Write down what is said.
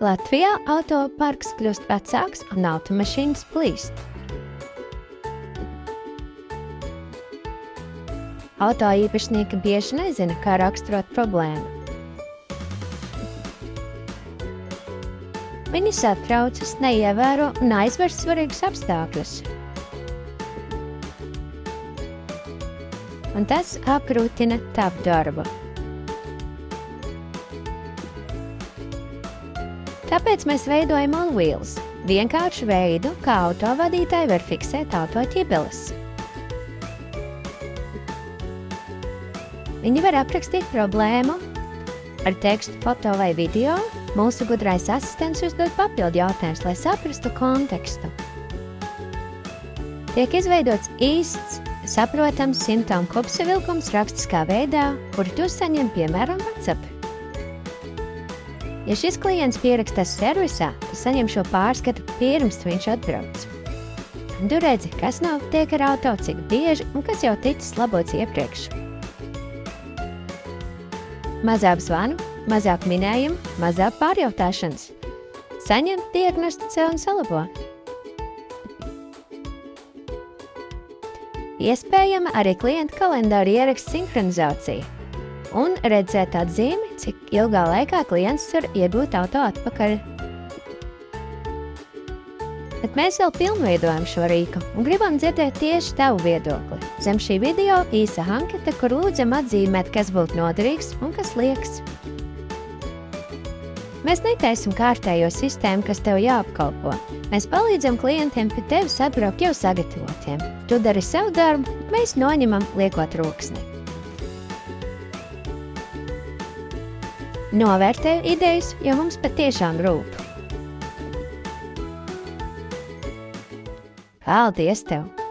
Latvijā autoparks kļūst vecāks un automašīnas plīst. Auto īpašnieki bieži nezina, kā raksturot problēmu. Viņi satraucas, neievēro un aizver svarīgus apstākļus. Un tas apgrūtina tavu darbu. Tāpēc mēs veidojam On Wheels, vienkāršu veidu, kā autovadītāji var fiksēt autoķibeles. Viņi var aprakstīt problēmu ar tekstu, foto vai video. Mūsu gudrais asistents uzdod papildu jautājumus, lai saprastu kontekstu. Tiek izveidots īsts, saprotams simptomu kopsavilkums rakstiskā veidā, kuru tu saņem, piemēram, WhatsApp. Ja šis klients pierakstās servisā, tu saņem šo pārskatu pirms viņš atbrauc. Tu redzi, kas notiek ar auto, cik bieži un kas jau ticis labots iepriekš. Mazāk zvanu, mazāk minējumu, mazāk pārjautāšanas. Saņem, diagnosticē un salabo. Iespējama arī klienta kalendāra ieraksta sinhronizācija un redzēt atzīmi, cik ilgā laikā klients var iegūt auto atpakaļ. Bet mēs vēl pilnveidojam šo rīku un gribam dzirdēt tieši tavu viedokli. Zem šī video īsa anketa, kur lūdzam atzīmēt, kas būtu noderīgs un kas liekas. Mēs netaisim kārtējo sistēmu, kas tev jāapkalpo. Mēs palīdzam klientiem pie tevis atbraukt jau sagatavotiem. Tu dari savu darbu, mēs noņemam liekot roksni. Novērtēju idejas, jo mums patiešām rūp. Paldies tev!